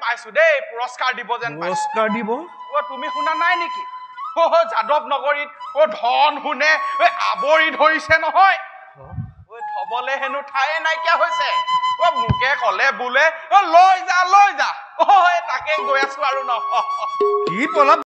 পাইছো দেই পুৰস্কাৰ দিব যেন পাইছো পুৰস্কাৰ দিব তুমি শুনা নাই নেকি যাদৱ নগৰীত ধন শুনে আৱৰি ধৰিছে নহয় থবলে হেনো ঠায়ে নাইকিয়া হৈছে মোকে কলে বোলে লৈ যা তাকে গৈ আছো আৰু ন কি পলাপ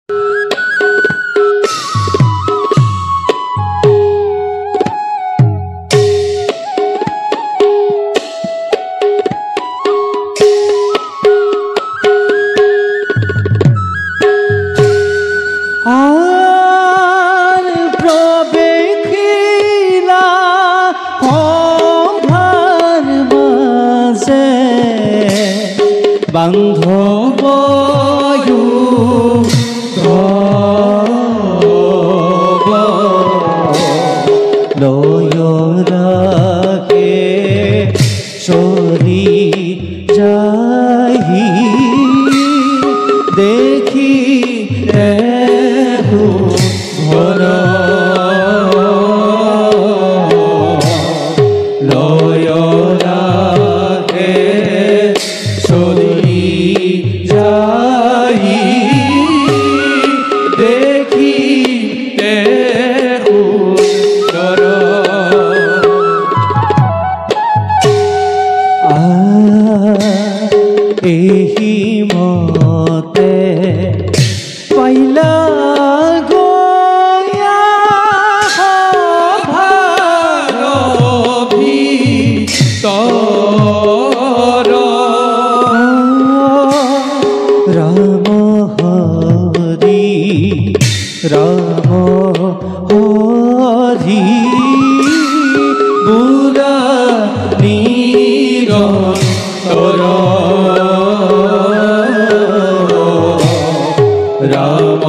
বান্ধবয়ু লয়ৰাকে চৰি যাহি দেখি ঘৰ লয়ৰাকে চৰি যাহি দেখি সুন্দৰ এই মতে পাইলা গয়া ৰাম হৰি বুড়া নিৰন্তৰ ৰাম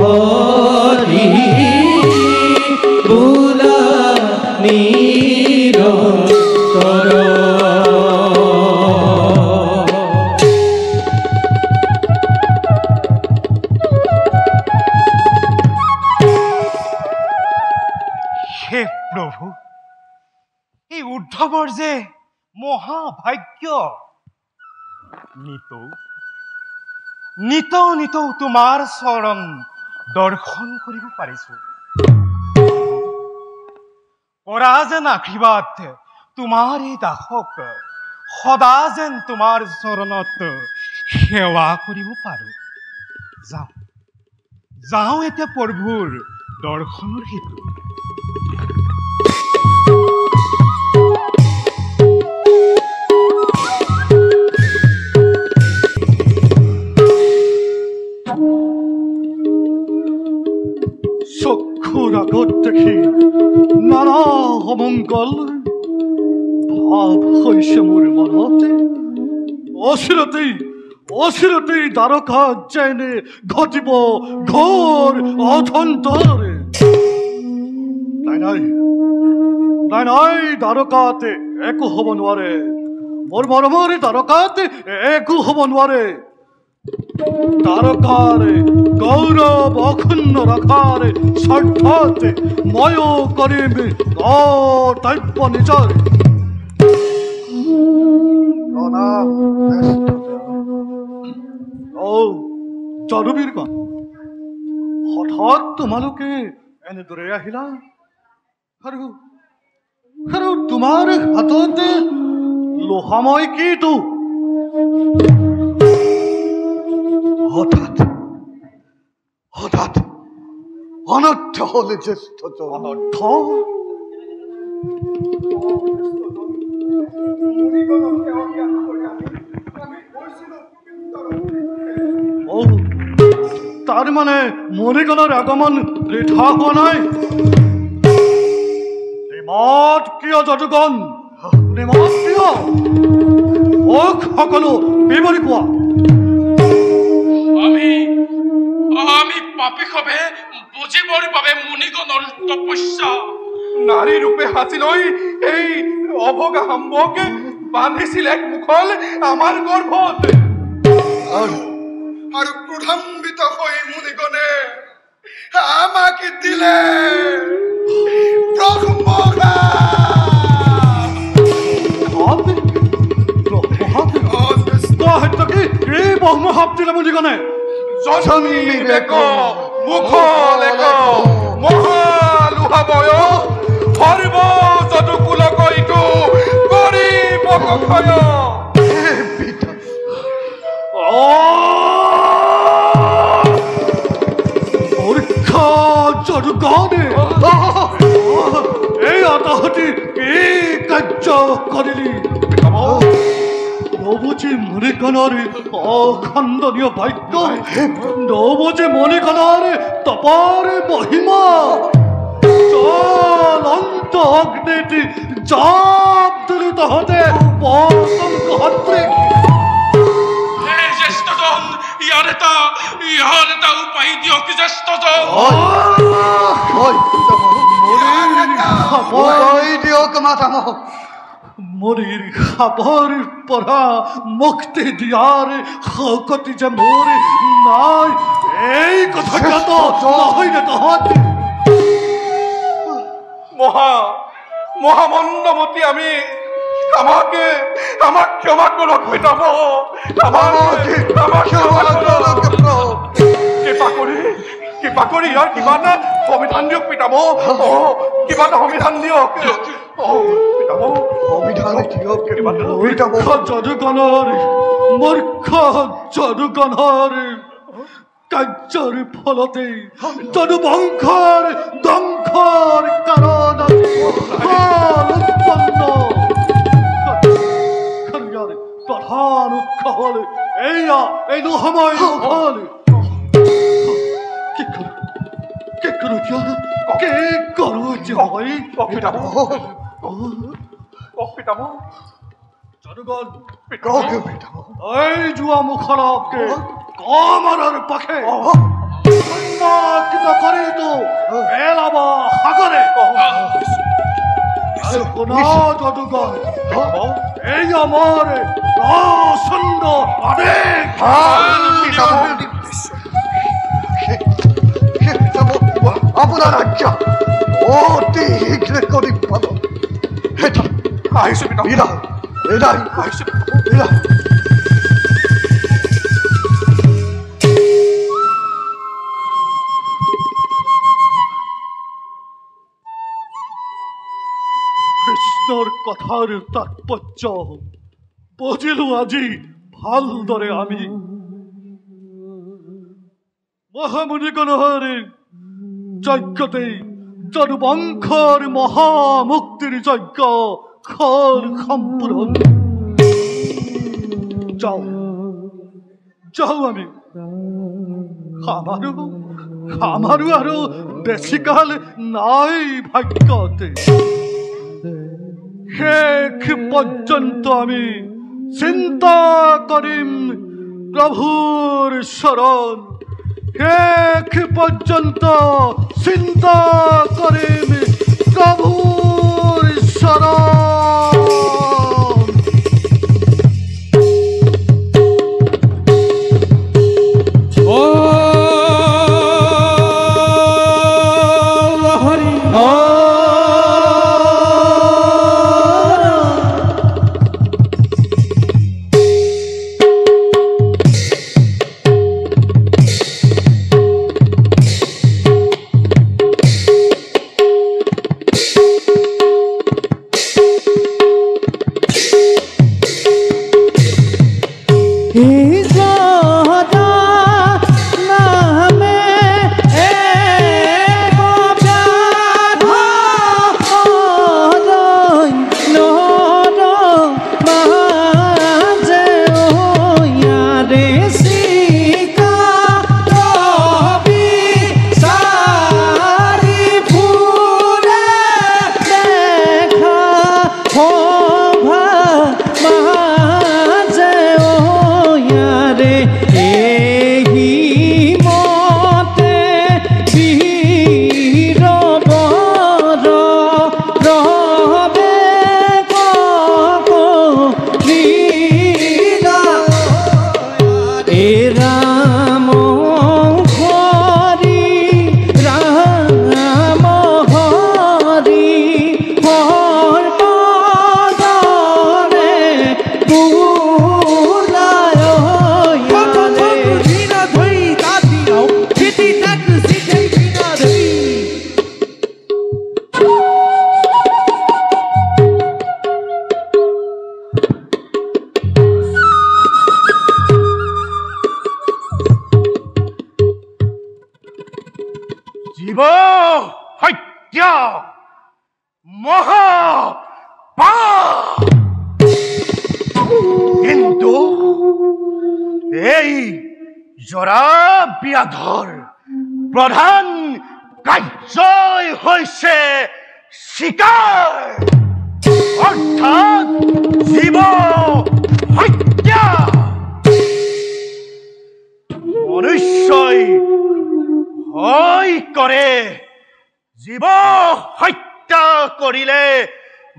হৰি বুড়া নিৰন্তৰ উদ্ধৱৰ যে মহাভাগ্য নিতৌ তোমাৰ চৰণ দৰ্শন কৰিব পাৰিছো কৰা যেন আশীৰ্বাদ তোমাৰ এই দাসক সদা যেন তোমাৰ চৰণত সেৱা কৰিব পাৰো যাওঁ এতিয়া প্ৰভুৰ দৰ্শনৰ হেতু চক্ষুৰ আগত দেখি নানা অমংগল ভাৱ হৈছে মোৰ মনতে অচিৰতেই দ্বাৰকাত যেনে ঘটিব ঘোৰ অথন্তৰ নাই দ্বাৰকাতে একো হ'ব নোৱাৰে মোৰ মৰমৰ দ্বাৰকাতে একো হ'ব নোৱাৰে দ্বাৰকাৰ গৌৰৱ অক্ষুণ্ণ ৰখাৰ স্বাৰ্থতে ময়ো কৰিম কৰ্তব্য নিজৰ জৰুবীৰগণ হঠাৎ তোমালোকে এনেদৰে আহিলা আৰু তোমাৰ হাততে লোহাময় কিটো হঠাৎ অনৰ্থ হলে জ্যেষ্ঠ অনৰ্থ তাৰ মানে মণিগণৰ আগমন বৃথা হোৱা নাই নিমত কিয় যদুগণ নিমত কিয় মোক সকলো বিৱৰি কোৱা আমি পাপী সবে বুজিবৰ বাবে মুনিগণৰ তপস্যা নাৰী ৰূপে সাজি লৈ এই অভগা হাম্বকে বান্ধিছিল এক মুখল আমাৰ গৰ্ভত আৰু ক্ৰোধান্বিত হৈ মুনিগণে আমাক দিলে ব্ৰহ্মখা মহামুনিগণে জন্মিবেক মুখলেক মহালুহাবয় সর্ব যদুকুলক ইটো গরিব ক্ষয় পরীক্ষা যদুগণে এই আতাহতি এই কার্য করিলি নবজি মণিকণারে অখণ্ডনীয় বাক্য নবজি মণিকণারে তপারে মহিমা চলন্ত অগ্নিটি জাপ দিলি তহতে পতন কহত্রে জ্যেষ্ঠজন ইয়ার এটা উপায় দিয় কি জ্যেষ্ঠজন মরির খাবার পরা মুক্তি দিয়ার হকতি যে মোরে নাই এই কথা কত নহয় না তহতে মহামন্দমতি আমি আমাকে ক্ষমা করো পিতাম কৃপা কৰি ইয়াৰ কিবা এটা সংবিধান দিয়ক পিতাম কিবা এটা সংবিধান দিয়ক মূৰ্খ যদুগণৰ কাৰ্যৰ ফলতে যদুবংশৰ ধ্বংসৰ কাৰণ উৎপন্ন প্ৰধান উৎস হল এয়া এই সময় হল জুয়া মুখলকে কমৰৰ পাখে কৰি তো পেলাব সাগৰে যদুগণ এই আমাৰ প্ৰচণ্ড আদেশ আপোনাৰ আজ্ঞা অতি শীঘ্ৰে কৰি পাব আহিছো পিতা আহিছো কৃষ্ণৰ কথাৰ তাৎপৰ্য বুজিলো আজি ভালদৰে আমি মহামুনিগণৰ যজ্ঞতে যদুবংশৰ মহামুক্তিৰ যজ্ঞ খৰ সম্পূৰ্ণ যাওঁ আমি আমাৰো আৰু বেছিকাল নাই ভাগ্যতে শেষ পৰ্যন্ত আমি চিন্তা কৰিম প্ৰভুৰ শৰণ শেষ পৰ্যন্ত চিন্তা কৰিম প্ৰভুৰ শৰণ হত্যা মহাপাপ। কিন্তু এই জৰা ব্যাধৰ প্ৰধান কাৰ্যই হৈছে চিকাৰ, অৰ্থাৎ জীৱ হত্যা। মনুষ্যই হয় কৰে, জীৱ হত্যা কৰিলে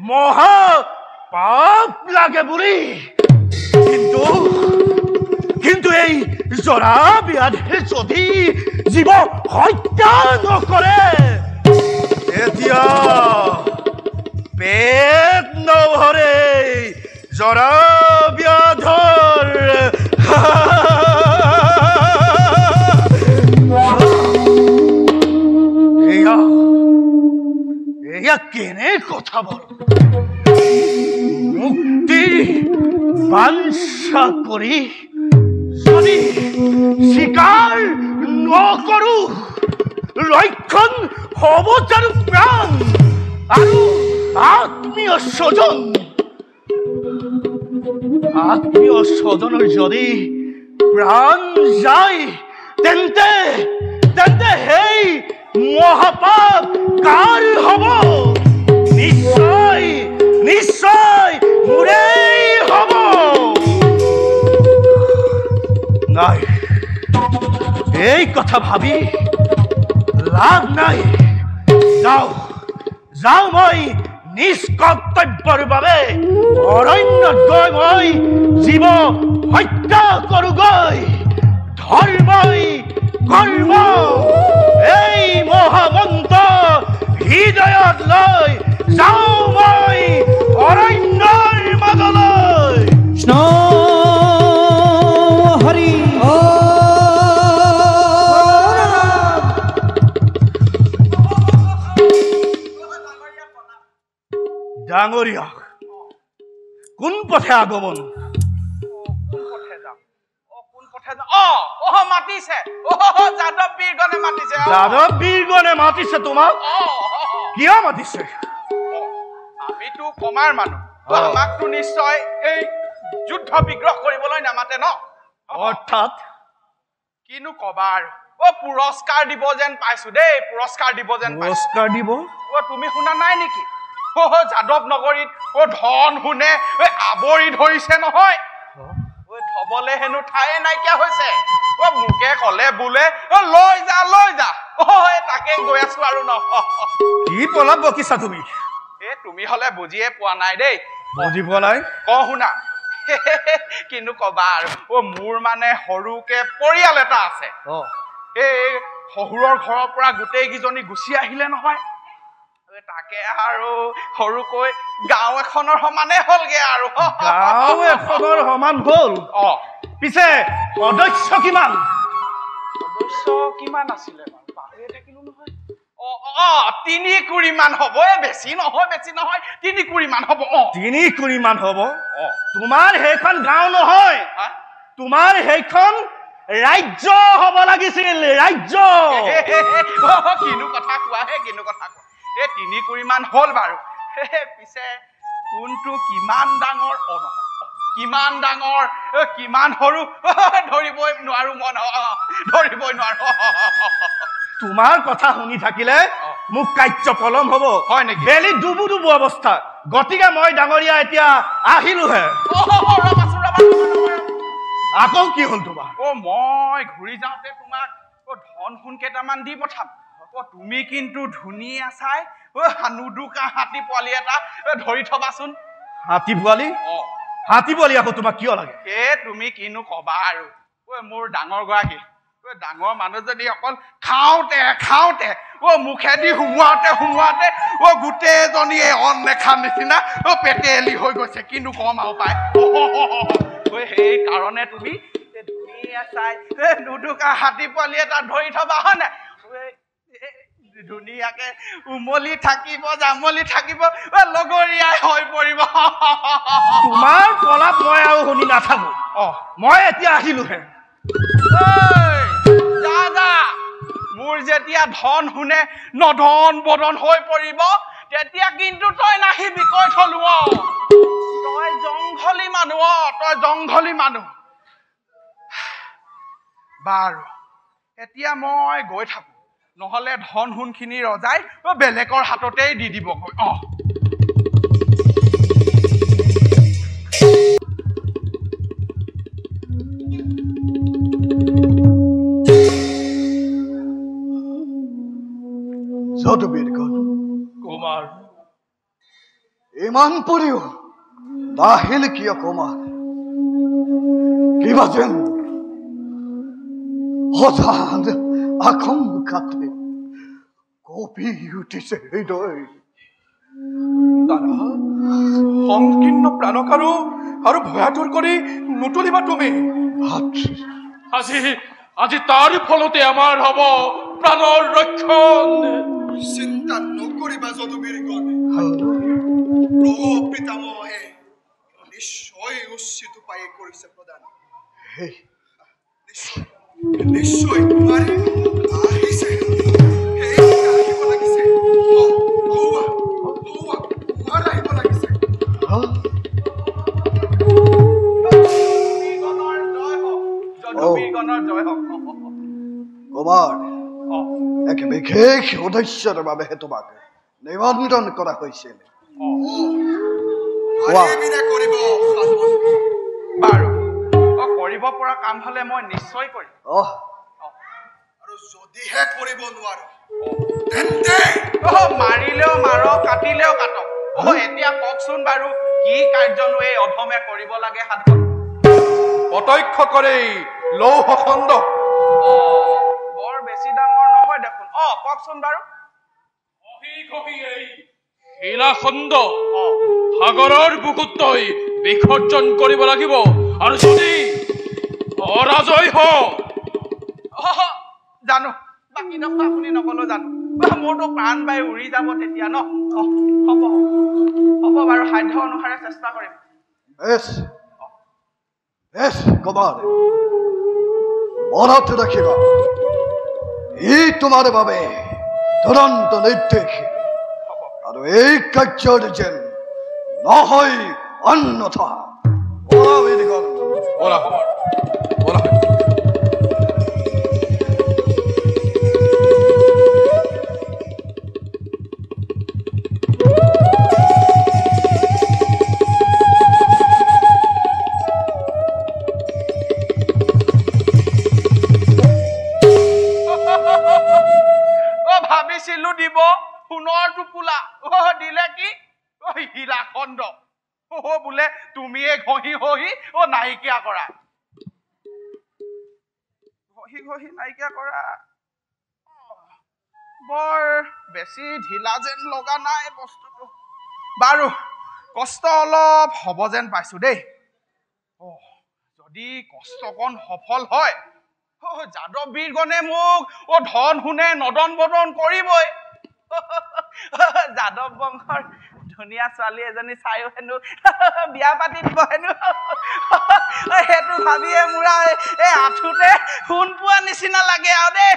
মহা পাপ লাগে বুলি। কিন্তু এই জৰা ব্যাধে যদি জীৱ হত্যা নকৰে, এতিয়া পেট নভৰে জৰা ব্যাধৰ। এয়া কেনে কথা বল? মুক্তি বাঞ্ছা কৰি যদি স্বীকাৰ নকৰো, লক্ষণ হব জানো প্ৰাণ আৰু আত্মীয় স্বজন? আত্মীয় স্বজনৰ যদি প্ৰাণ যায়, তেন্তে সেই মহাপাপ কাৰ হব? নিশ্চয় নিশ্চয় মোৰেই হব। নাই, এই কথা ভাবি লাভ নাই। যাওঁ মই নিজ কৰ্তব্যৰ বাবে অৰণ্যত গৈ মই জীৱ হত্যা কৰোগৈ। ধৰ্মই কৰ্ম এই মহামন্ত্ৰ হৃদয়ত লৈ যাওঁ মই অৰণ্যৰ মাজলৈ। কৃষ্ণ হৰি ডাঙৰীয়া, কোন পথে আগমন? মাতিছে যাদৱ বীৰগণে মাতিছে। যাদৱ বীৰগণে মাতিছে তোমাক? কিয় মাতিছে? আমিতো কমাৰ মানুহ, আমাকতো নিশ্চয় এই যুদ্ধ বিগ্ৰহ কৰিবলৈ নামাতে ন। অৰ্থাৎ কিনো কবা আৰু পুৰস্কাৰ দিব যেন পাইছো দেই, পুৰস্কাৰ দিব যেন পাইছো। পুৰস্কাৰ দিব? তুমি শুনা নাই নেকি? যাদৱ নগৰীত ধন শুনে আৱৰি ধৰিছে নহয়। থবলে হেনো ঠায়ে নাইকিয়া হৈছে। মোকে কলে বোলে লৈ যা তাকে গৈ আছো আৰু ন। কি পলাপ বকিছা তুমি? তুমি হলে বুজিয়ে পোৱা নাই দেই। বুজি পোৱা নাই? শুনা, কিনো কবা আৰু মোৰ মানে সৰুকে পৰিয়াল এটা আছে। এই শহুৰৰ ঘৰৰ পৰা গোটেই কেইজনী গুচি আহিলে নহয়। তাকে আৰু সৰুকৈ গাঁও এখনৰ সমানে হলগে আৰু। গাঁও এখনৰ সমান হল? পিছে সদস্য কিমান? সদস্য কিমান আছিলে বাৰু, পাহৰিয়ে থাকিলো নহয়। 3 কুৰিমান হব। বেছি নহয় 3 কুৰিমান হব। 3 কুৰিমান হব? তোমাৰ সেইখন গাঁও নহয়, তোমাৰ সেইখন ৰাজ্য হব লাগিছিল। ৰাজ্য। কিনো কথা কোৱা হে, কিনো কথা কোৱা। 3 কুৰিমান হল বাৰু। পিছে কোনটো কিমান ডাঙৰ নহয়, কিমান ডাঙৰ কিমান সৰু ধৰিবই নোৱাৰো। ধৰিবই নোৱাৰো। তোমাৰ কথা শুনি থাকিলে মোক কাৰ্য পলম হব। হয় নেকি? বেলি ডুবু অৱস্থা। গতিকে মই ডাঙৰীয়া এতিয়া আহিলোহে। আকৌ কি হল তোমাৰ? মই ঘূৰি যাওঁতে তোমাক ধন সোণ কেইটামান দি পঠাম। তুমি কিন্তু ধুনীয়া চাই নুদুকা হাতী পোৱালি এটা ধৰি থবাচোন। হাতী পোৱালি? হাতী পোৱালি আকৌ তোমাক কিয় লাগে? তুমি কিনো কবা আৰু। মোৰ ডাঙৰ গৰাকী, ডাঙৰ মানুহ যদি অকল খাওঁতে মুখেদি সোমোৱাতে গোটেইজনীয়ে অন নেখা নিচিনা পেটেলি হৈ গৈছে। কিনো কম আৰু পাই। সেই কাৰণে তুমি ধুনীয়া চাই নুদুকা হাতী পোৱালি এটা ধৰি থবা, হয় নাই? ধুনীয়াকে উমলি থাকিব, জামলি থাকিব, লগৰীয়াই হৈ পৰিব। তোমাৰ পলাপ মই আৰু শুনি নাথাকো। মই এতিয়া আহিলোহে। মোৰ যেতিয়া ধন শুনে নধন বদন হৈ পৰিব তেতিয়া কিন্তু তই নাহিবি কৈ থলো তই জংঘলী মানুহ তই জংঘলী মানুহ বাৰু এতিয়া মই গৈ থাকো নহলে ধন হুনখিনি ৰজাই বেলেগৰ হাততেই দি দিবগৈ কুমাৰ ইমান পৰিও নাহিল কিয় কুমাৰ কিবা যেন অজান আশংকাতে কঁপি উঠিছে হৃদয় দাদা সংকীৰ্ণ প্ৰাণক আৰু ভয়াতুৰ কৰি নুতুলিবা তুমি আজি তাৰ ফলতে আমাৰ হব প্ৰাণৰ ৰক্ষণ চিন্তা নকৰিবা যদুবীৰগণ প্ৰভু পিতামহে নিশ্চয় উচিত উপায়ে কৰিছে প্ৰদান নিশ্চয় তোমাৰে আহিছে আহিব লাগিছে তোমাৰ আহিব লাগিছে কুমাৰ এক বিশেষ উদ্দেশ্যৰ বাবেহে তোমাক নিমন্ত্ৰণ কৰা হৈছিল বাৰু কৰিব পৰা কাম হলে মই নিশ্চয় কৰিম আৰু যদিহে কৰিব নোৱাৰো তেন্তে মাৰিলেও মাৰক কাটিলেও কাটক এতিয়া কওকচোন বাৰু কি কাৰ্যনো এই অধমে কৰিব লাগে সাধন প্ৰত্যক্ষ কৰে লৌহ খণ্ড বৰ বেছি ডাঙৰ নহয় দেখোন কওকচোন বাৰু শিলাখণ্ড সাগৰৰ বুকুত বিসৰ্জন কৰিব লাগিব আৰু যদি অৰাজয় জানো বাকী কথা আপুনি নকলেও জানো মোৰতো প্ৰাণ বাই উৰি যাব তেতিয়া ন হ'ব হ'ব বাৰু সাধ্য অনুসাৰে চেষ্টা কৰিম কুমাৰ মনত ৰাখিবা ই তোমাৰ বাবে তুৰন্ত নিৰ্দেশ আৰু এই কাৰ্যৰ যেন নহয় অন্যথা ভাবিছিলো দিব সোণৰ টোপোলা দিলে কি শিলাখণ্ড বোলে তুমিয়ে ঘঁহি ঘঁহি নাইকিয়া কৰা নাইকিয়া কৰা বৰ বেছি ঢিলা যেন লগা নাই বস্তুটো বাৰু কষ্ট অলপ হ'ব যেন পাইছো দেই যদি কষ্টকণ সফল হয় যাদৱ বীৰগণে মোক ধন শুনে নদন বদন কৰিবই যাদৱ বংশৰ ধুনীয়া ছোৱালী এজনী চাইও হেনো বিয়া পাতি দিব হেনো সেইটো ভাবিয়ে মোৰ এই আঁঠুতে সোণ পোৱা নিচিনা লাগে আৰু দেই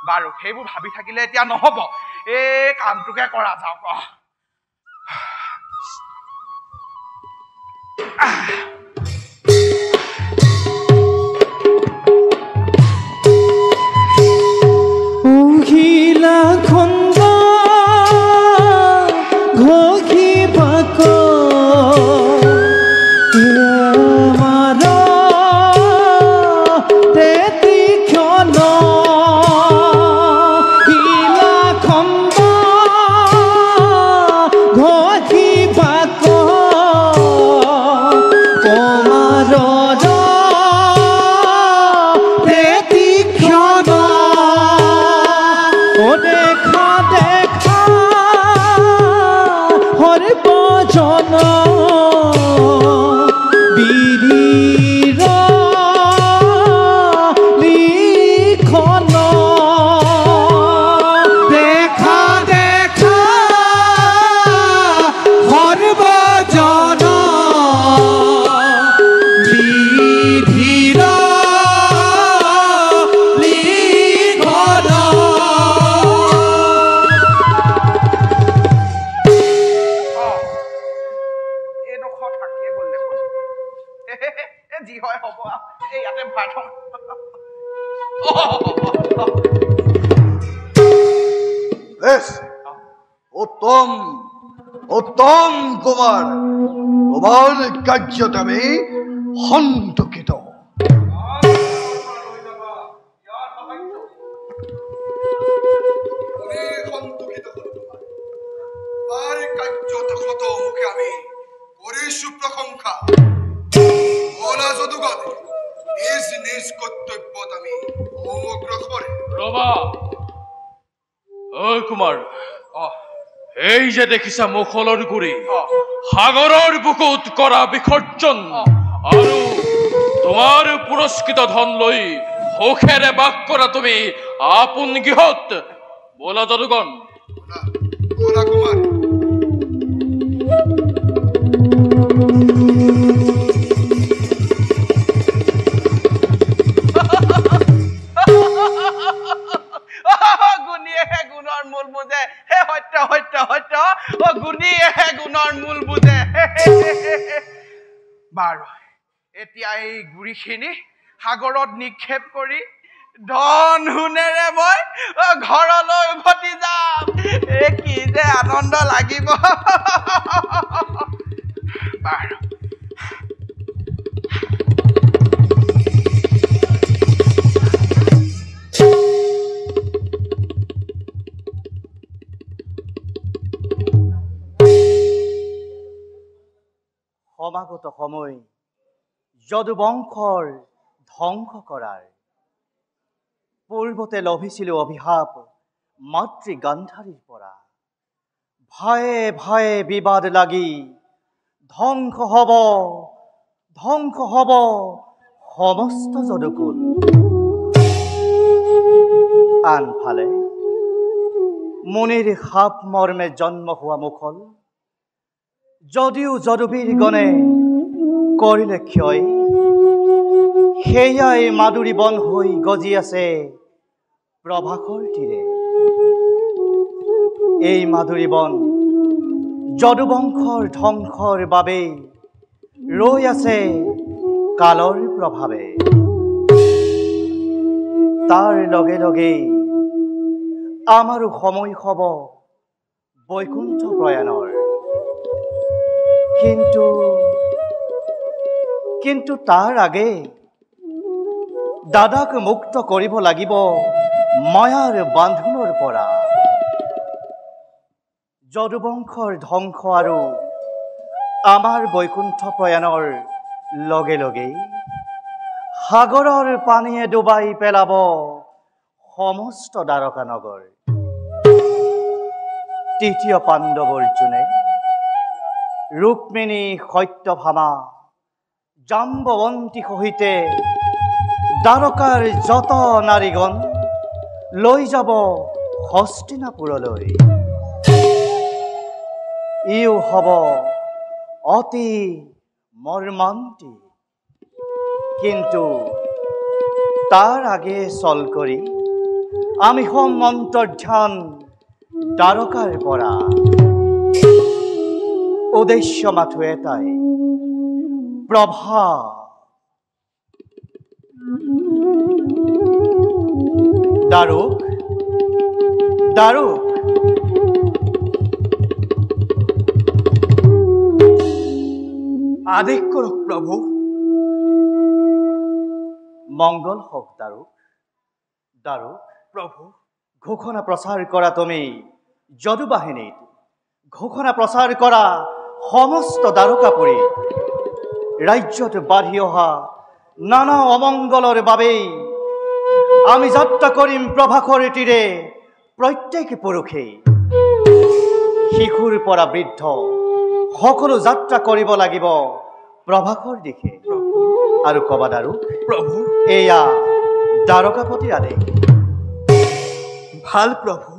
বাৰু সেইবোৰ ভাবি থাকিলে এতিয়া নহব এই কামটোকে কৰা যাওক যি হয় হ'ব এই ইয়াতে ভাত বেশ উত্তম উত্তম কুমার তোমার কার্যত আমি সন্তোষিত সন্তোষিত হলো তোমাৰ কাৰ্যত শত মুখে আমি কৰিছো প্ৰশংসা বলা যদুগণে নিজ নিজ কৰ্তব্যত আমি অগ্ৰসৰে ৰবা ঐ কুমাৰ এই যে দেখিছা মুখলৰ গুৰি সাগৰৰ বুকুত কৰা বিসৰ্জন আৰু তোমাৰ পুৰস্কৃত ধন লৈ সুখেৰে বাস কৰা তুমি আপোন গৃহত বলা যদুগণ বলা কুমাৰ গুণীয়েহে গুণৰ মূল বুজে হে সত্য সত্য সত্য গুণীয়েহে গুণৰ মূল বুজে বাৰু এতিয়া এই গুৰিখিনি সাগৰত নিক্ষেপ কৰি ধন সোণেৰে মই ঘৰলৈ উভতি যাম কি যে আনন্দ লাগিব বাৰু সমাগত সময় যদুবংশৰ ধ্বংস কৰাৰ পূৰ্বতে লভিছিলো অভিশাপ মাতৃ গান্ধাৰীৰ পৰা ভয়ে ভয়ে বিবাদ লাগি ধ্বংস হব সমস্ত যদুকুল আনফালে মুনিৰ সাপ মৰ্মে জন্ম হোৱা মুখল যদিও যদুবীৰ গণে কৰিলে ক্ষয় সেয়াই মাদুৰী বন হৈ গজি আছে প্ৰভাকৰ তীৰে এই মাদুৰী বন যদুবংশৰ ধ্বংসৰ বাবে ৰৈ আছে কালৰ প্ৰভাৱে তাৰ লগে লগে আমাৰো সময় হ'ব বৈকুণ্ঠ প্ৰয়াণৰ কিন্তু তাৰ আগে দাদাক মুক্ত কৰিব লাগিব মায়াৰ বান্ধোনৰ পৰা যদুবংশৰ ধ্বংস আৰু আমাৰ বৈকুণ্ঠ প্ৰয়াণৰ লগে লগে সাগৰৰ পানীয়ে ডুবাই পেলাব সমস্ত দ্বাৰকা নগৰ তৃতীয় পাণ্ডৱ অৰ্জুনে ৰুক্মিণী সত্যভামা জাম্বৱন্তী সহিতে দ্বাৰকাৰ যত নাৰীগণ লৈ যাব হস্তিনাপুৰলৈ ইও হ'ব অতি মৰ্মান্তিক কিন্তু তাৰ আগে চল কৰি আমি হম অন্তৰ্ধান দ্বাৰকাৰ পৰা উদ্দেশ্য মাথো এটাই প্ৰভা দাৰুক দাৰুক আদেশ কৰক প্ৰভু মংগল হওক দাৰুক দাৰুক প্ৰভু ঘোষণা প্ৰচাৰ কৰা তুমি যদু বাহিনীত ঘোষণা প্ৰচাৰ কৰা সমস্ত দ্বাৰকাপুৰী ৰাজ্যত বাঢ়ি অহা নানা অমংগলৰ বাবেই আমি যাত্ৰা কৰিম প্ৰভাকৰ তীৰে প্ৰত্যেক পুৰুষেই শিশুৰ পৰা বৃদ্ধ সকলো যাত্ৰা কৰিব লাগিব প্ৰভাকৰ দিশে আৰু কবা দাৰুক প্ৰভু এয়া দ্বাৰকাপতিৰ আদেশ ভাল প্ৰভু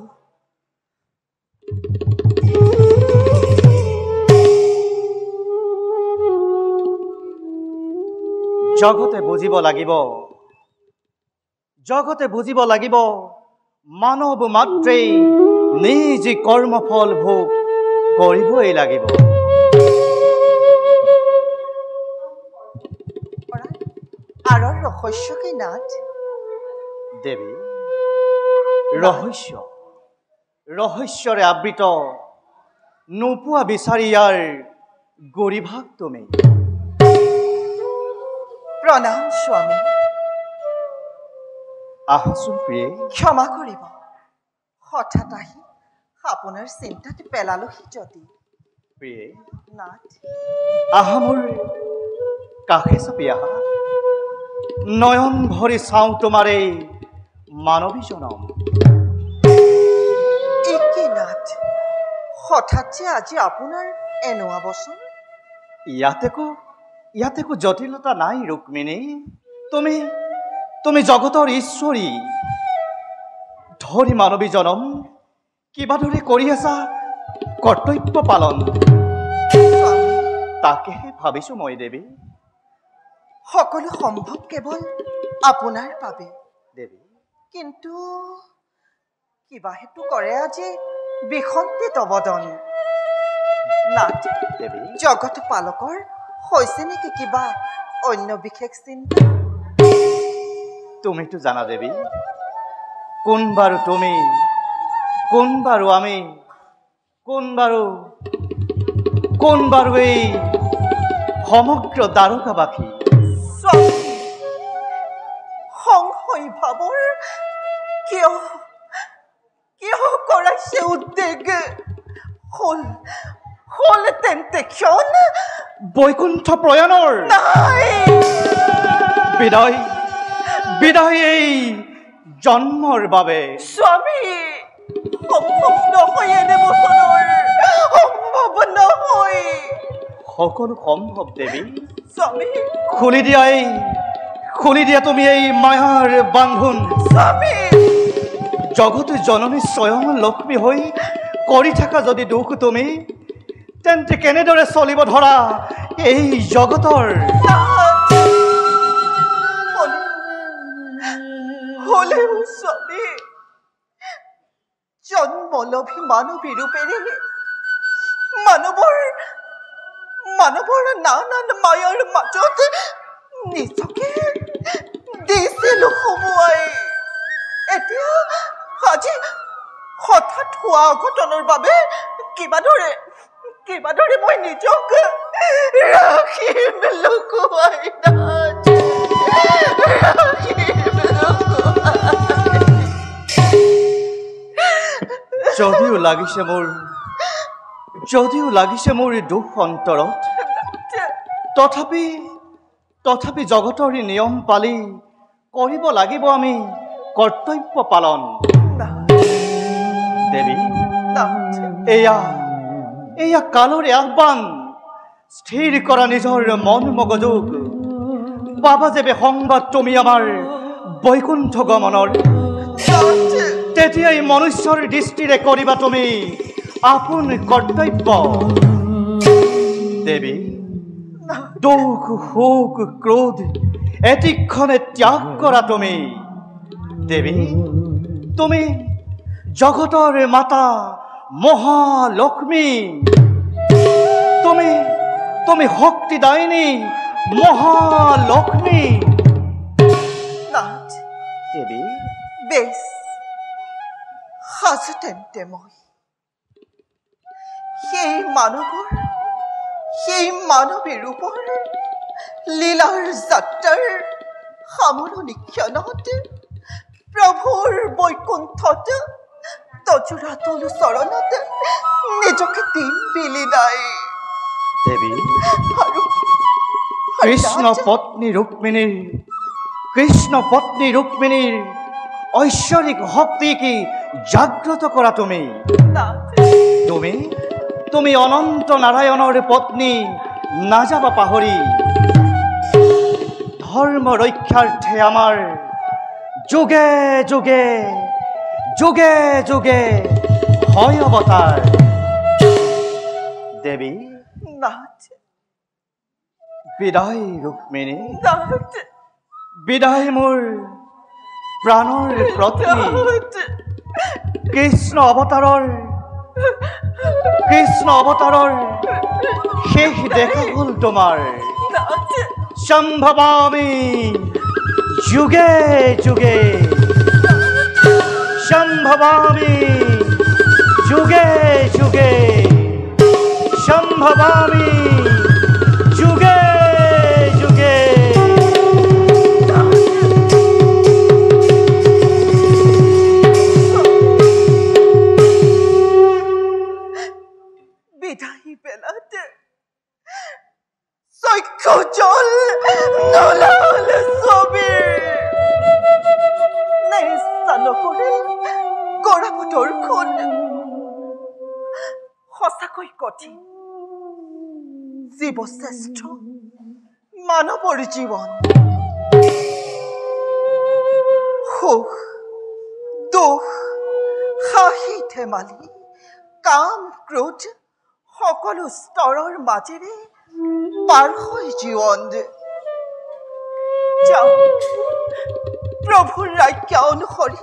জগতে বুজিব লাগিব মানৱ মাত্ৰেই নিজ কৰ্মফল ভোগ কৰিবই লাগিব ৰহস্য কি নাথ? দেৱী, ৰহস্যৰে আবৃত নোপোৱা বিচাৰি ইয়াৰ গৰিভাগ তুমি। প্ৰণাম স্বামী। আহাচোন প্ৰিয়ে। ক্ষমা কৰিব, হঠাৎ আহি আপোনাৰ চিন্তাত পেলালোহি যদি। প্ৰিয়ে, নাথ, আহা মোৰ কাষে চাপি আহা, নয়ন ভৰি চাওঁ তোমাৰ এই মানৱী জনম। কি নাথ, হঠাৎ যে আজি আপোনাৰ এনেকুৱা বচন? ইয়াতেকো জটিলতা নাই ৰুক্মিণী। তুমি জগতৰ ঈশ্বৰী, ধৰি মানৱী জনম কিবা দৰে কৰি আছা কৰ্তব্য পালন। তাকেহে ভাবিছো মই দেৱী। সকলো সম্ভৱ কেৱল আপোনাৰ বাবে দেৱী। কিন্তু কিবা হেতু কৰে আজি বিসন্দিত অৱদন। নাথ, দেৱী, জগত পালকৰ হৈছে নেকি কিবা অন্য বিশেষ চিন্তা? তুমিতো জানা দেৱী, কোনবাৰো তুমি, কোনবাৰো আমি, কোনবাৰো এই সমগ্ৰ দ্বাৰকাবাসী। সংশয় ভাৱৰ কিয় কৰাইছে উদ্বেগ? হল তেন্তে ক্ষণ বৈকুণ্ঠ প্ৰয়াণৰ বিদায় এই জন্মৰ বাবে। স্বামী, সম্ভৱ নহয় এনে বচনৰ, সম্ভৱ নহয়। সকলো সম্ভৱ দেৱী। স্বামী, খুলি দিয়া তুমি এই মায়াৰ বান্ধোন। স্বামী, জগত জননী স্বয়ং লক্ষ্মী হৈ কৰি থাকা যদি দুখ তুমি, তেন্তে কেনেদৰে চলিব ধৰা এই জগতৰ? হলেও স্বামী, জন্মলভী মানৱী ৰূপেৰে মানৱৰ নানান মায়াৰ মাজত নিজকে দিছিলো সোমোৱাই। এতিয়া আজি হঠাৎ হোৱা অঘটনৰ বাবে কিবা দৰে মই নিজক ৰাখিম লুকুৱাই। যদিও লাগিছে মোৰ দুখ অন্তৰত, তথাপি জগতৰ নিয়ম পালি কৰিব লাগিব আমি কৰ্তব্য পালন। দেৱী, এয়া কালৰে আহ্বান। স্থিৰ কৰা নিজৰ মন মগজুক, পাবা যেবে সংবাদ তুমি আমাৰ বৈকুণ্ঠ গমনৰ। তেতিয়াই মনুষ্যৰ দৃষ্টিৰে কৰিবা তুমি আপোন কৰ্তব্য। দেৱী, দুখ শোক ক্ৰোধ এতিক্ষণে ত্যাগ কৰা তুমি। দেৱী, তুমি জগতৰ মাতা মহালক্ষ্মী, তুমি শক্তিদায়িনী মহালক্ষ্মী। নাথ, দেৱী, বেশ সাজু তেন্তে মই সেই মানৱী ৰূপৰ লীলাৰ যাত্ৰাৰ সামৰণি ক্ষণত প্ৰভুৰ বৈকুণ্ঠত তজোৰা তলু চৰণত নিজকে দিন বিলীনাই। দেৱী, আৰু কৃষ্ণ পত্নী ৰুক্মিণীৰ ঐশ্বৰিক শক্তি কি জাগ্ৰত কৰা তুমি। তুমি অনন্ত নাৰায়ণৰ পত্নী নাযাবা পাহৰি। ধৰ্ম ৰক্ষাৰ্থে আমাৰ যুগে যুগে হয় অৱতাৰ। দেৱী, নাথ, বিদায় ৰুক্মিণী, নাথ, বিদায় মোৰ প্ৰাণৰ পত্নী। কৃষ্ণ অৱতাৰৰ শেষ দেখা হ'ল তোমাৰ। সম্ভৱামি যুগে যুগে সম্ভবামি যুগে যুগে সম্ভবামি যুগে যুগে বিদায়ী বেলাতে চক্ষু জল নলাল ছবি নেচা নকৰে গৌৰৱতৰ খুন সঁচাকৈ কঠিন জীৱশ্ৰেষ্ঠ মানৱৰ জীৱন সুখ দুখ হাঁহি ধেমালি কাম ক্ৰোধ সকলো স্তৰৰ মাজেৰে পাৰ হৈ জীৱন যাওঁ প্ৰভুৰ আজ্ঞা অনুসৰি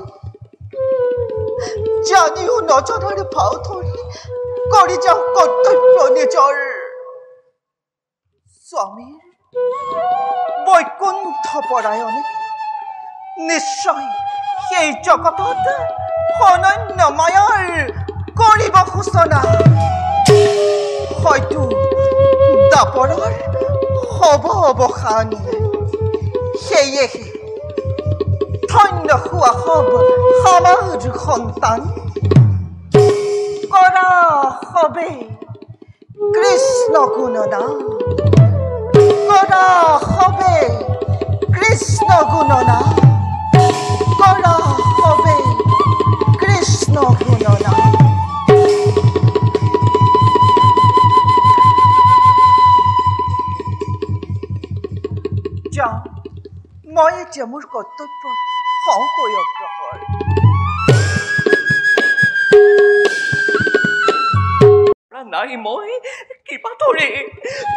জানিও নজনাৰ ভাও ধৰি কৰি যাওঁ কৰ্তব্য নিজৰ স্বামীৰ বৈকুণ্ঠ পৰায়ণে নিশ্চয় সেই জগতত অনন্য মায়াৰ কৰিব সূচনা হয়তো দাপৰৰ হ'ব অৱসান সেয়েহে ধন্য হোৱা সব সমাজ সন্তান কৰা হবে কৃষ্ণ গুণনাম কৰা হবে কৃষ্ণ গুণনাম কৰা হবে কৃষ্ণ গুণনাম যাওঁ মই এতিয়া মোৰ কৰ্তব্যত হওঁকৈ অগ্ৰসৰ নাই মই কিবা দৰে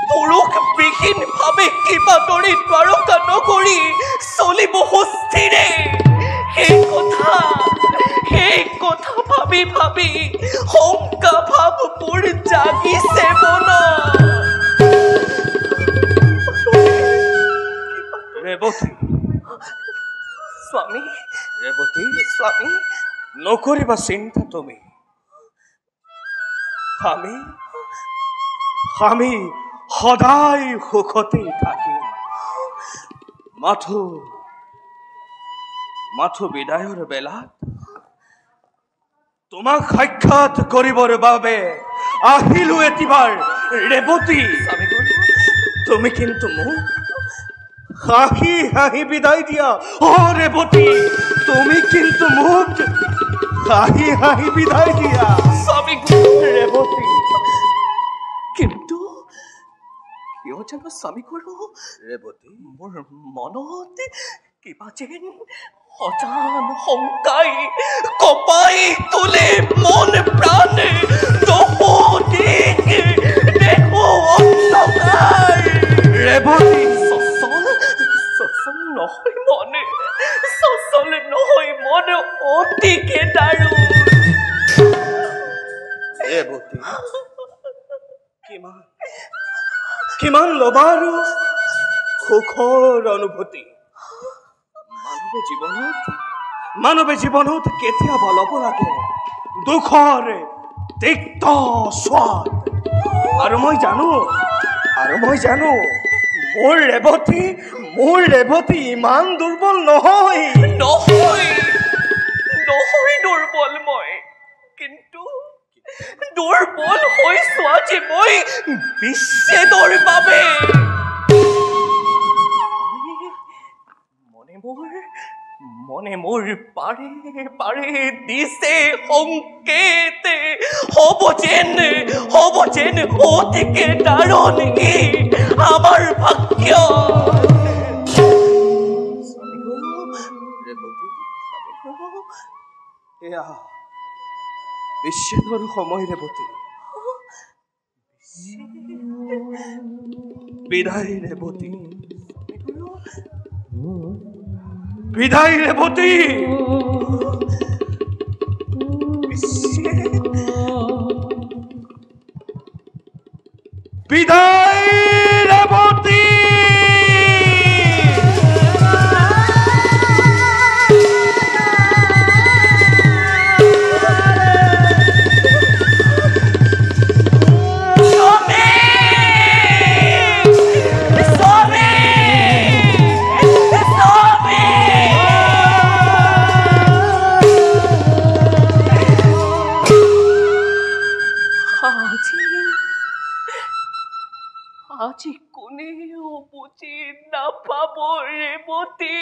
পুৰুষ বিহীন ভাৱে কিবা দৰে দ্বাৰকা নগৰী চলিব সুস্থিৰে সেই কথা ভাবি ভাবি শংকা ভাৱবোৰ জাগিছে মনত ৰেৱতী স্বামী ৰেৱতী স্বামী নকৰিবা চিন্তা তুমি আমি সদায় সুখতে থাকিম মাথো বিদায়ৰ বেলাত তোমাক সাক্ষাৎ কৰিবৰ বাবে আহিলো এতিবাৰ ৰেৱতী তুমি কিন্তু মোক হাঁহি হাঁহি বিদায় দিয়া অ ৰেৱতী তুমি কিন্তু মোক হাঁহি হাঁহি বিদায় দিয়া স্বামী ৰেৱতী কিন্তু কিয় যেন স্বামী কৰো ৰেৱতী মোৰ মনত কিবা যেন অজান শংকাই কপাই তোলে মন প্ৰাণ দেখো অন্ধকাৰ ৰেৱতী সচল নহয় মনে সচল নহয় মনে অতিকে দাৰু ৰেৱতী কিমান ল'বা আৰু সুখৰ অনুভূতি মানৱে জীৱনত কেতিয়াবা ল'ব লাগে দুখৰ তিক্ত স্বাদ আৰু মই জানো মোৰ ৰেৱতী ইমান দুৰ্বল নহয় দুৰ্বল মই কিন্তু দুৰ্বল হৈছো আজি মই বিচ্ছেদৰ বাবে মনে মোৰ পাৰে পাৰে দিছে সংকেত হ'ব যেন অতিকে দাৰুণ আমাৰ ভাগ্য এয়া বিচ্ছেদৰ সময় ৰেৱতী বিদায় ৰেৱতী বিদায় ৰেৱতী বিদায় ৰেৱতী আজি কোনেও বুজি নাপাব ৰেৱতী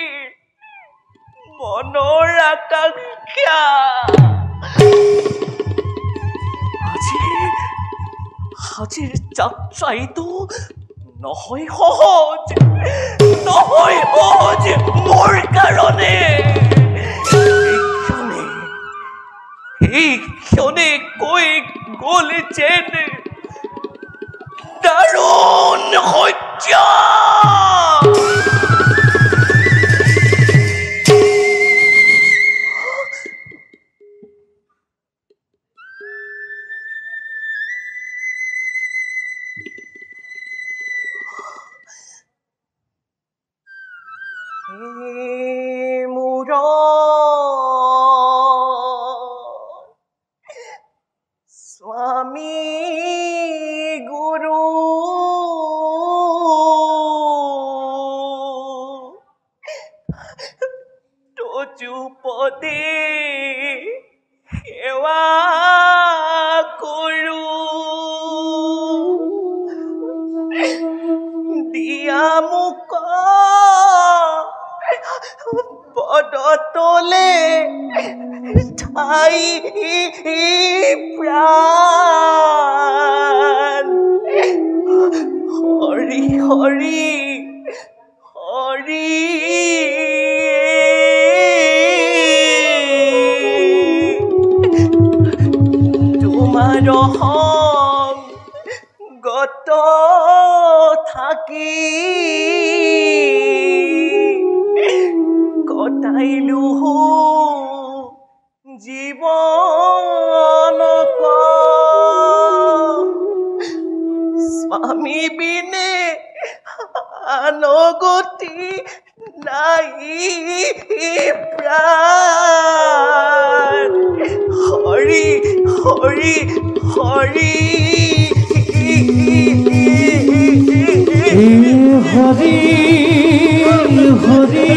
মনৰ আকাংক্ষা। আজিৰ যাত্ৰাইতো নহয় সহজ, নহয় সহজ মোৰ কাৰণে। এই ক্ষণে কৈ গ'ল যেন দাৰুণ হত্যা। স্বামী গুৰু তজুপদে সেৱা কৰো, দিয়া মোক পদতলে ঠাই প্ৰাণ। হৰি হৰি হৰি তোমাৰ সংগত থাকি কটাইলো জীৱন। স্বামী বিনে আনগতি নাই প্ৰাণ। হৰি হৰি হৰি হরি হরি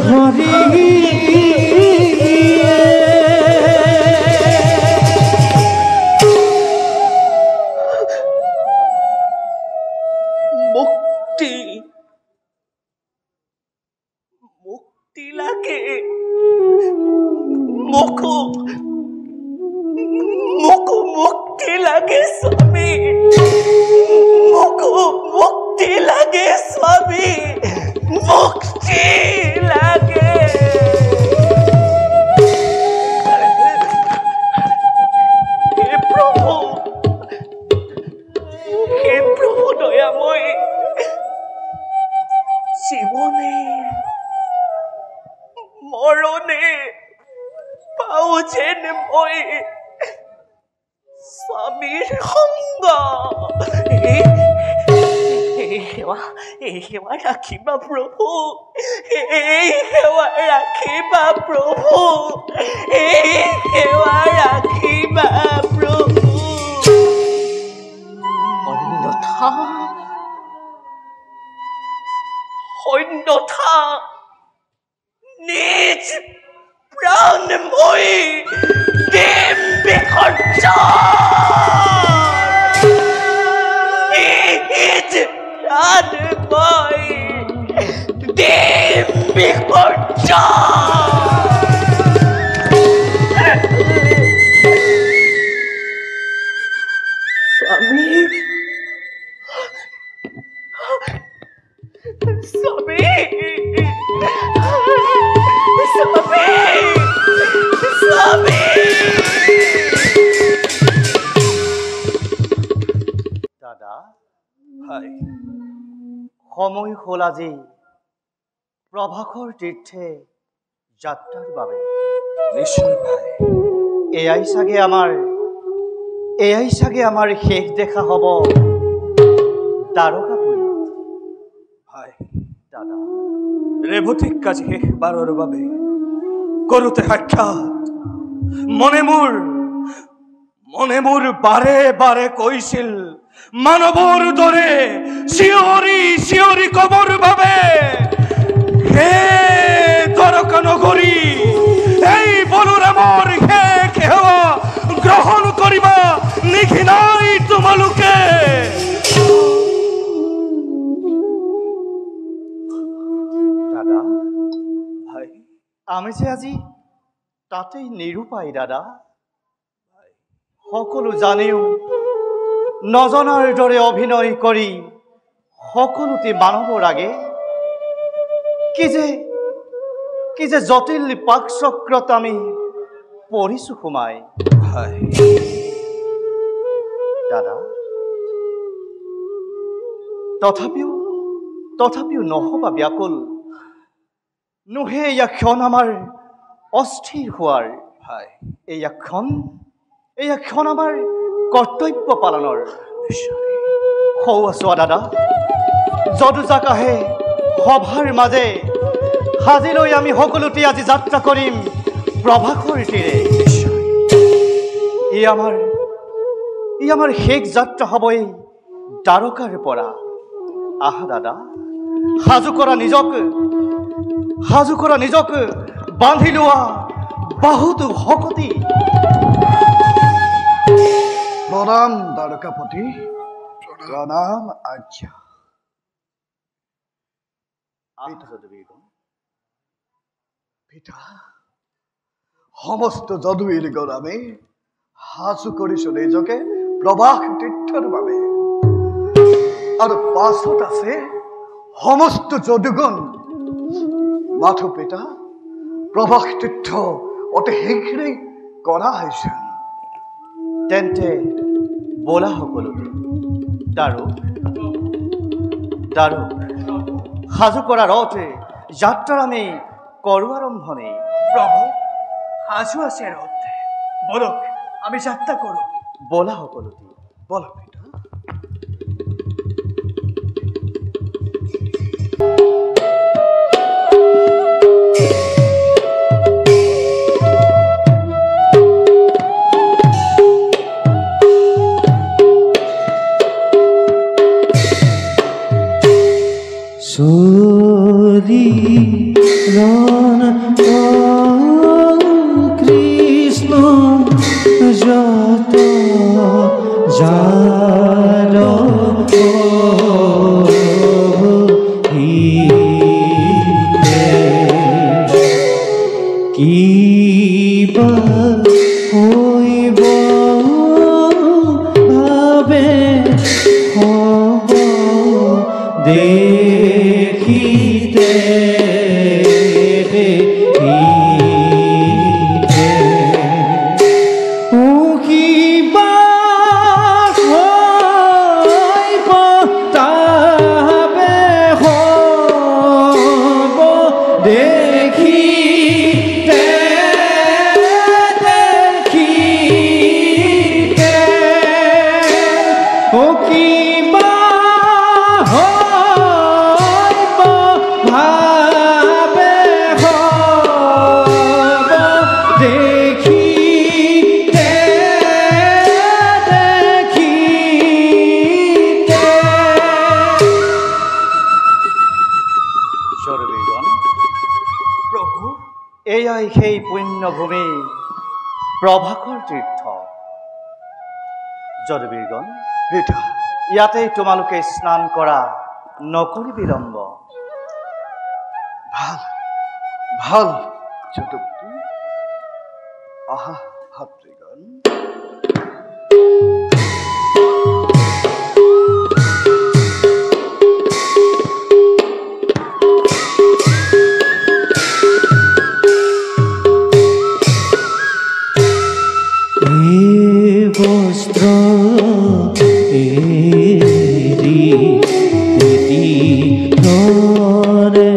হরি মুক্তি মুক্তি লাগে মোকো মোকো মুক্তি লাগে স্বামী, মোকো মুক্তি লাগে স্বামী, মুক্তি লাগে। হে প্ৰভু, হে প্ৰভু দয়াময়, জীৱনে মৰণে পাওঁ যেন মই স্বামীৰ সংগ। এই সেৱা ৰাখিবা প্ৰভু, এই সেৱা ৰাখিবা প্ৰভু, এই সেৱা ৰাখিবা প্ৰভু। অন্যথা নিজ প্ৰাণ মই দিম বিসৰ্জন। নিজ প্ৰাণ মই দিম বিসৰ্জন। স্বামী স্বামী স্বামী স্বামী। দাদা, হয়, সময় হ'ল আজি প্ৰভাকৰ তীৰ্থে যাত্ৰাৰ বাবে। নিশ্চয় ভাই, এয়াই চাগে আমাৰ শেষ দেখা হ'ব দ্বাৰকাপুৰীত। ভাই দাদা, ৰেৱতীক কাজি শেষবাৰৰ বাবে কৰোঁতে সাক্ষাৎ মনে মোৰ বাৰে বাৰে কৈছিল মানৱৰ দৰে চিঞৰি চিঞৰি কবৰ বাবে, হে দ্বাৰকা নগৰী, এই বলোৰামৰ শেষ সেৱা গ্ৰহণ কৰিবা নেকি নাই তোমালোকে? আমি যে আজি তাতেই নিৰূপায় দাদা। সকলো জানিও নজনাৰ দৰে অভিনয় কৰি সকলোতে মানৱৰ আগে কি যে জটিল পাকচক্ৰত আমি পৰিছো সোমাই। দাদা তথাপিও নহবা ব্যাকুল, নোহে এয়া ক্ষণ আমাৰ অস্থিৰ হোৱাৰ। এয়া ক্ষণ আমাৰ কৰ্তব্য পালনৰ। সৌৱা চোৱা দাদা, যদুজাক আহে সভাৰ মাজে, সাজিলৈ আমি সকলোতে আজি যাত্ৰা কৰিম প্ৰভাকৰ তীৰে। ই আমাৰ শেষ যাত্ৰা হ'বই দ্বাৰকাৰ পৰা। আহা দাদা, সাজু কৰা নিজক বান্ধি লোৱা বাহুটো শকতি। প্ৰণাম দ্বাৰকাপতি, প্ৰণাম আৰ্য। পিতা, সমস্ত যদুৱীৰ গণামে সাজু কৰিছো নিজকে প্ৰবাস তীৰ্থৰ বাবে। আৰু পাছত আছে সমস্ত যদুগণ। মাথো পিতা, প্ৰবাস তীৰ্থ অতি শীঘ্ৰেই কৰা হৈছে। তেন্তে বোলা সকলোতে দাৰু সাজু কৰা ৰথে যাত্ৰাৰ আমি কৰো আৰম্ভণি। প্ৰভু, সাজু আছে ৰথ, বলক আমি যাত্ৰা কৰো। বোলা সকলোতে বল পিতা। কৃষ্ণ যত যাৰ কিবা হইব ভাবে হব দেখিতে এয়াই সেই পুণ্যভূমি প্ৰভাকৰ তীৰ্থ। যদুবীৰগণ, ইয়াতেই তোমালোকে স্নান কৰা, নকৰি বিলম্ব। ভাল যদুপতি। আহা ভাতৃগণ। বস্ত্র এরি ধরে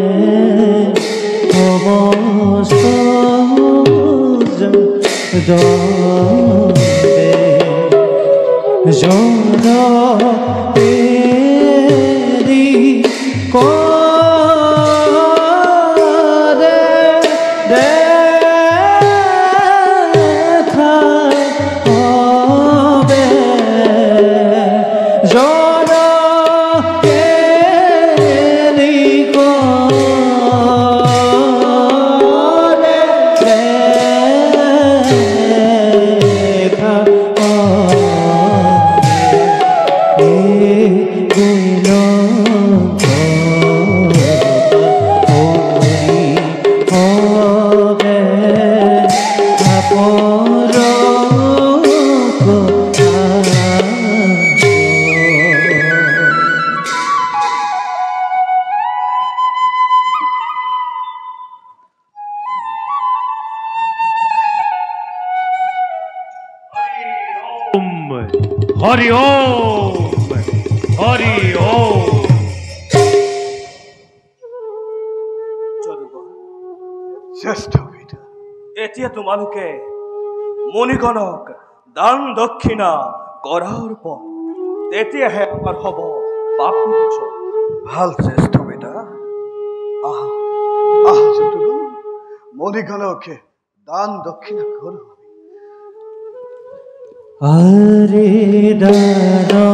সমস্ত জন এরি হরি ওম হরি ওম। জ্যেষ্ঠ পিতা, এতিয়া তোমালোকে মণিগণক দান দক্ষিণা কৰাৰ পৰ তেতিয়াহে আমাৰ হ'ব পাপ মোচন। ভাল জ্যেষ্ঠ পিতা। আহ আহ যদুগণ, মণিগণকে দান দক্ষিণা করো। আরে দাদা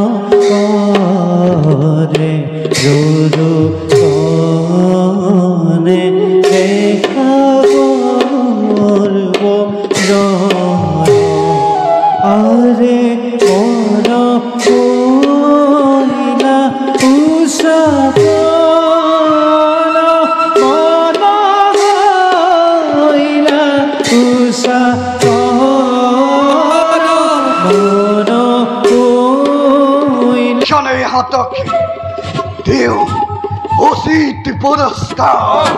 করে রোরো কনে দেখাবো আরে মন কইলা উষাপ মন কইলা উষাপ ক্ষণে হাতকে দেও অসিত পুরস্কার।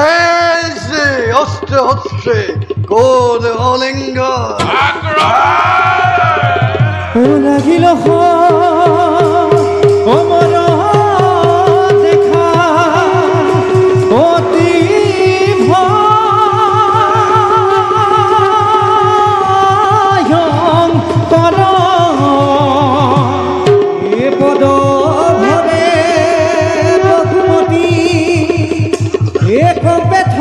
এই যে অস্ত্রে অস্ত্রে কোন অলিঙ্গ লাগিল অমর দেখা অতি ভয়ঙ্কর এ পদ ভরে রঘুমতি এক বেথ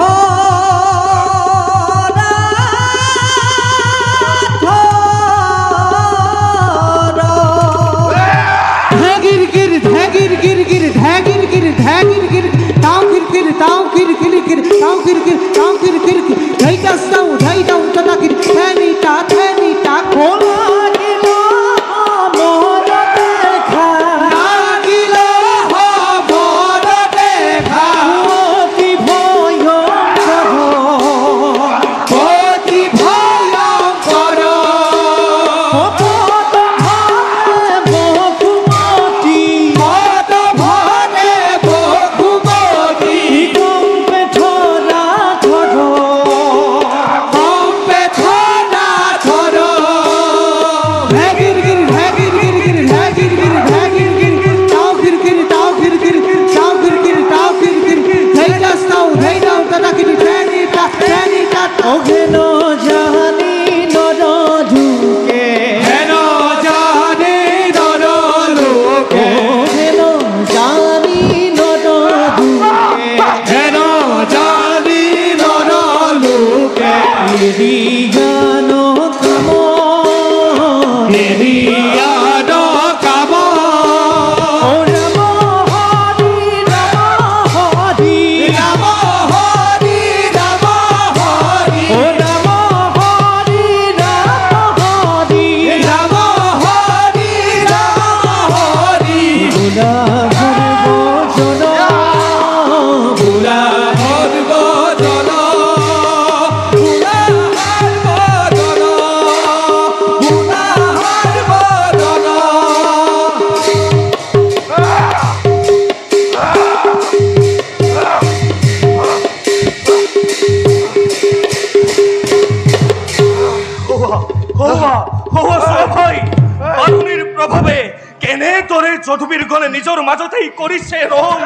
যদুবীৰগণে নিজৰ মাজতেই কৰিছে ৰং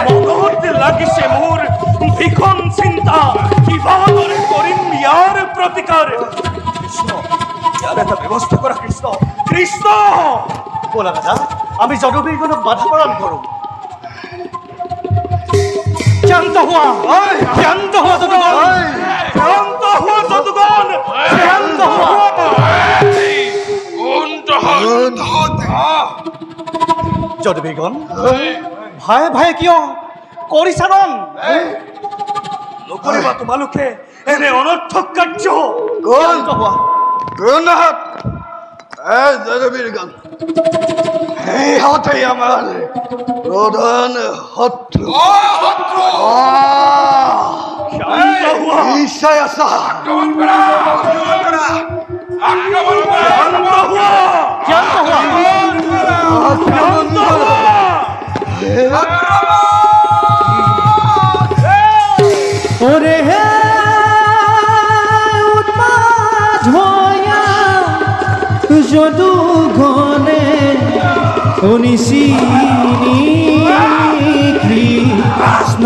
মনত লাগিছে মোৰ ভীষণ চিন্তা কিভাবে কৰিম ইয়াৰ প্ৰতিকাৰ। কৃষ্ণ ইয়াৰ এটা ব্যৱস্থা কৰা। কৃষ্ণ কৃষ্ণ বলা দাদা আমি যদুবীৰগণক বাধা প্ৰদান কৰোঁ। শান্ত হোৱা শান্ত হোৱা যদুগণ, শান্ত হোৱা যদুগণ, শান্ত হোৱা। যদুবীৰগণ ভায়ে ভায়ে কিয় কৰিছানন নকৰিবা তোমালোকে এনে অনৰ্থক কাৰ্য। যদুবীৰগণ, এই হতেই আমাৰ প্ৰধান শত্ৰু। ঈশ্বৰ আসা ওৰে উন্মাদ হইয়া যদু ঘনে শুনিছিলি কৃষ্ণ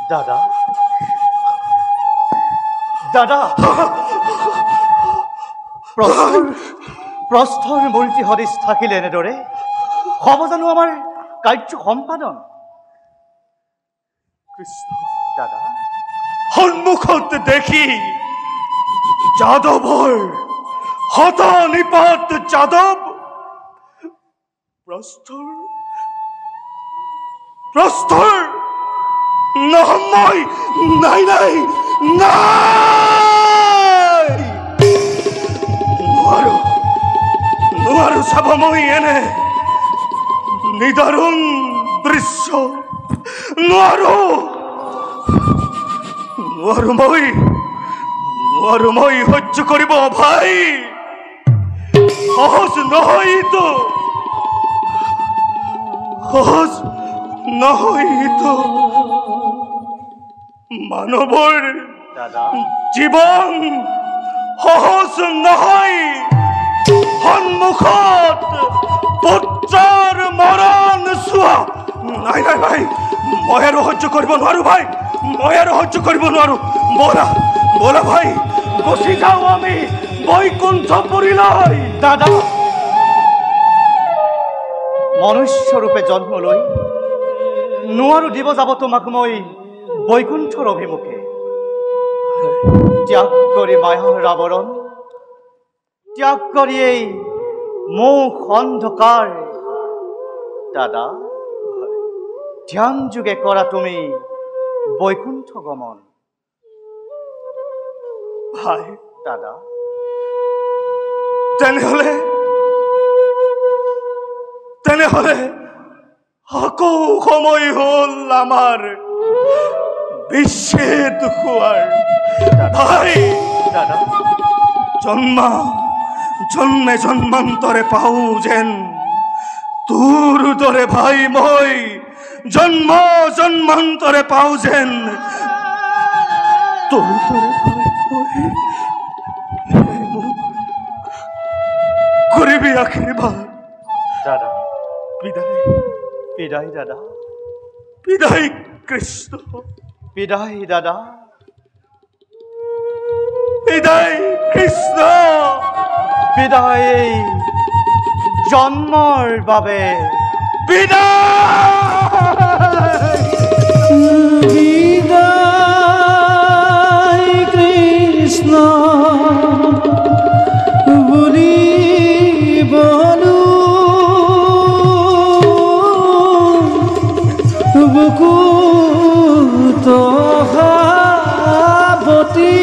দাদা দাদা প্ৰস্থৰ মূৰ্তি সদৃশ থাকিলে এনেদৰে হ'ব জানো আমাৰ কাৰ্য সম্পাদন কৃষ্ণ দাদা সন্মুখত দেখি যাদৱৰ হত নিপাত যাদৱ প্ৰস্থৰ নহয় নাই নাই নাই নোৱাৰো চাব মই এনে নিদাৰুণ দৃশ্য নোৱাৰো মই সহ্য কৰিব ভাই সহজ নহয়তো মানৱৰ জীৱন সহজ নহয় সন্মুখত পুত্ৰৰ মৰণ চোৱা নাই নাই ভাই মই আৰু সহ্য কৰিব নোৱাৰো ভাই বলা ভাই গুচি যাওঁ আমি বৈকুণ্ঠপুৰীলৈ দাদা মনুষ্য ৰূপে জন্ম লৈ নোৱাৰো দিব যাব তোমাক মই বৈকুণ্ঠৰ অভিমুখে ত্যাগ কৰি মায়াৰ আৱৰণ ত্যাগ কৰি এই মুখ অন্ধকাৰ দাদা ধ্যান যোগে কৰা তুমি বৈকুণ্ঠ গমন ভাই দাদা তেনেহলে আকৌ সময় হল আমাৰ বিচ্ছেদ হোৱাৰ ভাই দাদা জন্মে জন্মান্তৰে পাওঁ যেন তোৰ দৰে ভাই মই জন্মান্তৰে পাওঁ যেন তোৰ দৰে ভাই মই কৰিবি আশীৰ্বাদ দাদা বিদায় দাদা বিদায় কৃষ্ণ বিদায় দাদা বিদায় কৃষ্ণ বিদায় জন্মৰ বাবে বিদায় কৃষ্ণ বুলি বলো বুকুত সাৱতি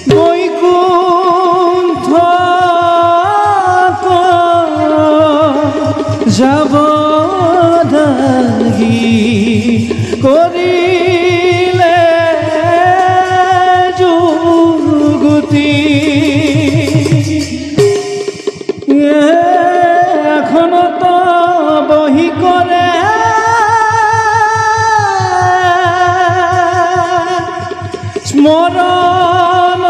বৈকুণ্ঠ যাব লাগি কৰিলে যুগতি এখনত বহি চৰণ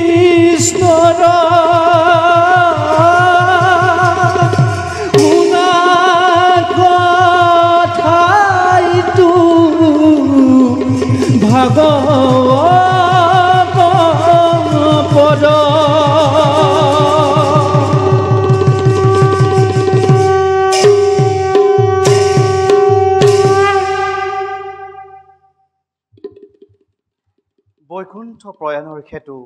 কৃষ্ণৰ শুনা কথাইতো ভাগৱত পদ বৈকুণ্ঠ প্ৰয়াণৰ হেতু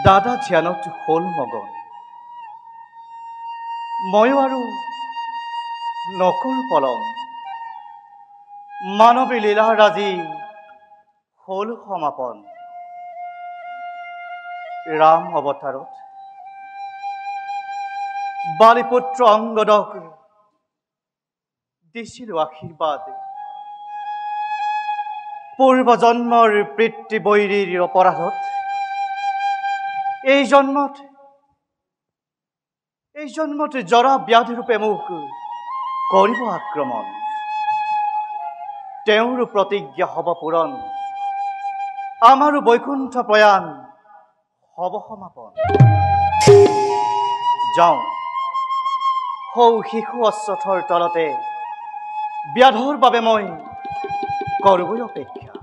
দাদা ধ্যানত হ'ল মগন ময়ো আৰু নকৰ পলম মানৱী লীলাৰ আজি হ'ল সমাপন ৰাম অৱতাৰত বালিপুত্ৰ অংগদক দিছিলোঁ আশীৰ্বাদ পূৰ্ব জন্মৰ পিতৃ বৈৰীৰ অপৰাধত এই জন্মত জৰা ব্যাধিৰূপে মোক কৰিব আক্ৰমণ তেওঁৰ প্ৰতিজ্ঞা হ'ব পূৰণ আমাৰো বৈকুণ্ঠ প্ৰয়াণ হ'ব সমাপন যাওঁ সৌ শিশু অশ্বথৰ তলতে ব্যাধৰ বাবে মই কৰোঁ অপেক্ষা